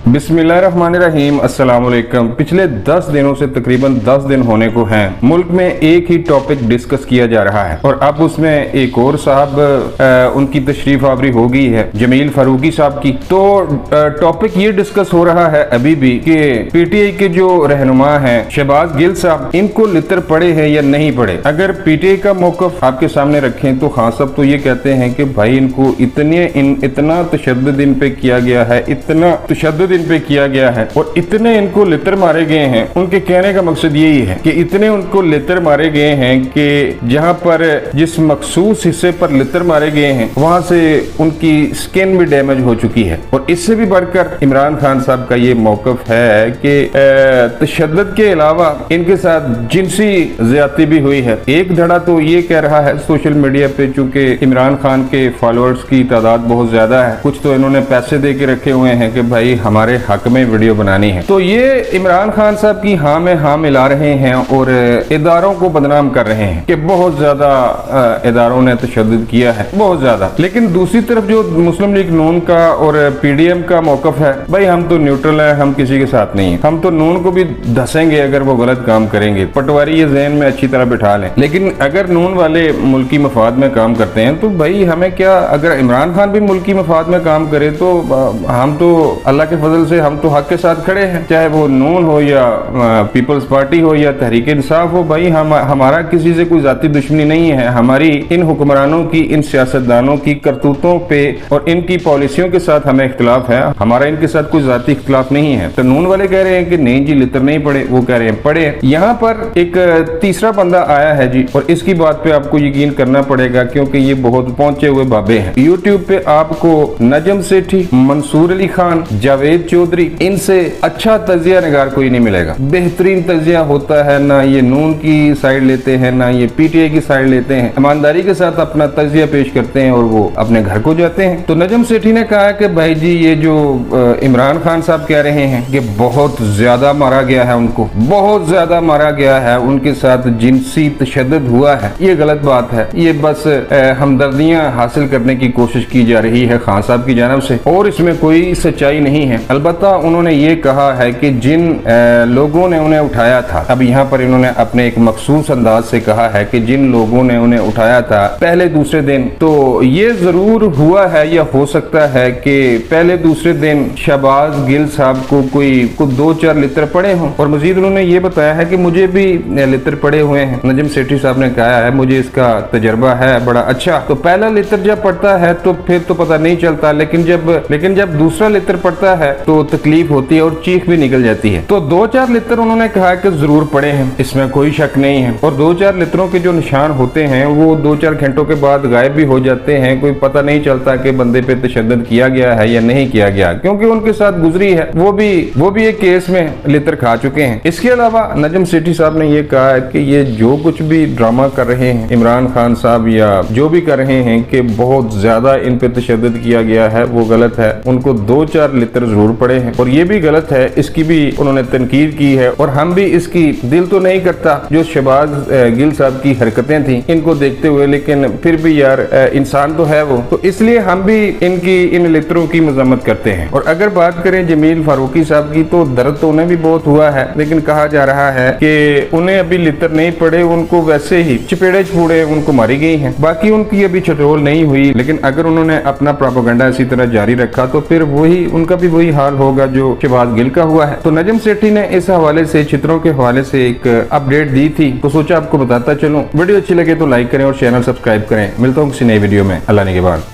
बिस्मिल्लाहिर्रहमानिर्रहीम, अस्सलाम वालेकुम। पिछले 10 दिनों से तकरीबन 10 दिन होने को हैं, मुल्क में एक ही टॉपिक डिस्कस किया जा रहा है और अब उसमें एक और साहब उनकी तशरीफ आवरी हो गई है, जमील फारूकी साहब की। तो टॉपिक ये डिस्कस हो रहा है अभी भी कि पीटीआई के जो रहनुमा हैं शहबाज गिल साहब, इनको लितर पड़े हैं या नहीं पड़े। अगर पीटीआई का मौकफ आपके सामने रखें तो खान साहब तो ये कहते हैं कि भाई इनको इतना तशद्दुद इन पे किया गया है, इतना तशद्दुद इन पे किया गया है और इतने इनको लितर मारे गए हैं। उनके कहने का मकसद यही है कि इतने उनको लितर मारे गए हैं कि जहां पर जिस मखसूस हिस्से पर लितर मारे गए हैं वहां से उनकी स्किन भी डैमेज हो चुकी है। और इससे भी बढ़कर इमरान खान साहब का ये मौकफ है कि तशद्दुद के अलावा इनके साथ जिनसी ज्यादती भी हुई है। एक धड़ा तो ये कह रहा है सोशल मीडिया पे, चूंकि इमरान खान के फॉलोअर्स की तादाद बहुत ज्यादा है, कुछ तो इन्होंने पैसे दे के रखे हुए हैं कि भाई हमारे हक में वीडियो बनानी है, तो ये इमरान खान साहब की हाँ में हाँ मिला रहे हैं और इदारों को बदनाम कर रहे हैं कि बहुत ज्यादा इदारों ने तशद्दुद किया है, बहुत ज्यादा। लेकिन दूसरी तरफ जो मुस्लिम लीग नून का और पीडीएम का मौकफ है, भाई हम तो न्यूट्रल है, हम किसी के साथ नहीं है, हम तो नून को भी धसेंगे अगर वो गलत काम करेंगे। पटवारी ये जहन में अच्छी तरह बिठा लें। लेकिन अगर नून वाले मुल्की मफाद में काम करते हैं तो भाई हमें क्या, अगर इमरान खान भी मुल्की मफाद में काम करे तो हम तो अल्लाह के फजल से हम तो हक के साथ खड़े हैं, चाहे वो नून हो या पीपल्स पार्टी हो या तहरीक इंसाफ हो। भाई हमारा किसी से कोई जाती दुश्मनी नहीं है। हमारी इन हुक्मरानों की, इन सियासतदानों की करतूतों पे और इनकी पॉलिसियों के साथ हमें इख्तिलाफ है, हमारा इनके साथ कोई जाती इख्तिलाफ नहीं है। तो नून वाले कह रहे हैं कि नहीं जी लितर नहीं पड़े, वो कह रहे हैं पड़े। यहाँ पर एक तीसरा बंदा आया है जी, और इसकी बात पे आपको यकीन करना पड़ेगा क्योंकि ये बहुत पहुंचे हुए बाबे हैं। यूट्यूब पे आपको नजम सेठी, मंसूर अली खान, जावेद चौधरी, इनसे अच्छा तजिया निगार कोई नहीं मिलेगा। बेहतरीन तजिया होता है, ना ये नून की साइड लेते हैं ना ये पीटीआई की साइड लेते हैं, ईमानदारी के साथ अपना तजिया पेश करते हैं और वो अपने घर को जाते हैं। तो नजम सेठी ने कहा कि भाई जी ये जो इमरान खान साहब कह रहे हैं कि बहुत ज्यादा मारा गया है, उनको बहुत ज्यादा मारा गया है, उनके साथ जिनसी तशद्दुद हुआ है, ये गलत बात है। ये बस हमदर्दियां हासिल करने की कोशिश की जा रही है खान साहब की जानब से और इसमें कोई सच्चाई नहीं है। अलबत्ता उन्होंने ये कहा है कि जिन लोगों ने उन्हें उठाया था, अब यहाँ पर इन्होंने अपने एक मखसूस अंदाज से कहा है कि जिन लोगों ने उन्हें उठाया था पहले दूसरे दिन, तो ये जरूर हुआ है या हो सकता है कि पहले दूसरे दिन शहबाज गिल साहब को कोई 2-4 लितर पड़े हों। और मजीद उन्होंने ये बताया है कि मुझे भी लितर पड़े हुए हैं। नजम सेठी साहब ने कहा है मुझे इसका तजर्बा है बड़ा अच्छा। तो पहला लितर जब पड़ता है तो फिर तो पता नहीं चलता, लेकिन जब दूसरा लितर पड़ता है तो तकलीफ होती है और चीख भी निकल जाती है। तो 2-4 लितर उन्होंने कहा कि जरूर पड़े हैं, इसमें कोई शक नहीं है। और 2-4 लितरों के जो निशान होते हैं वो 2-4 घंटों के बाद गायब भी हो जाते हैं। कोई पता नहीं चलता कि बंदे पे तशद्दुद किया गया है या नहीं किया गया, क्योंकि उनके साथ गुजरी है, वो भी एक केस में लितर खा चुके हैं। इसके अलावा नजम सेठी साहब ने यह कहा है कि ये जो कुछ भी ड्रामा कर रहे हैं इमरान खान साहब या जो भी कर रहे हैं कि बहुत ज्यादा इन पे तशद्दुद किया गया है, वो गलत है। उनको 2-4 लितर जरूर पड़े हैं और ये भी गलत है। इसकी भी उन्होंने तनकीद की है और हम भी इसकी दिल तो नहीं करता जो शहबाज गिल साहब की हरकतें थी इनको देखते हुए, लेकिन फिर भी यार इंसान तो है वो, तो इसलिए हम भी इन लितरों की मजम्मत करते हैं। और अगर बात करें जमील फारूकी साहब की, तो दर्द तो उन्हें भी बहुत हुआ है, लेकिन कहा जा रहा है कि उन्हें अभी लितर नहीं पड़े, उनको वैसे ही चपेड़े छुड़े उनको मारी गई हैं, बाकी उनकी अभी चटोल नहीं हुई। लेकिन अगर उन्होंने अपना प्रोपेगेंडा इसी तरह जारी रखा तो फिर उनका भी वही हाल होगा जो शहबाज गिल का हुआ है। तो नजम सेठी ने इस हवाले से, चित्रों के हवाले से एक अपडेट दी थी, तो सोचा आपको बताता चलूं। वीडियो अच्छी लगे तो लाइक करें और चैनल सब्सक्राइब करें। मिलता हूं किसी नई वीडियो में। अल्लाह ने के बाद।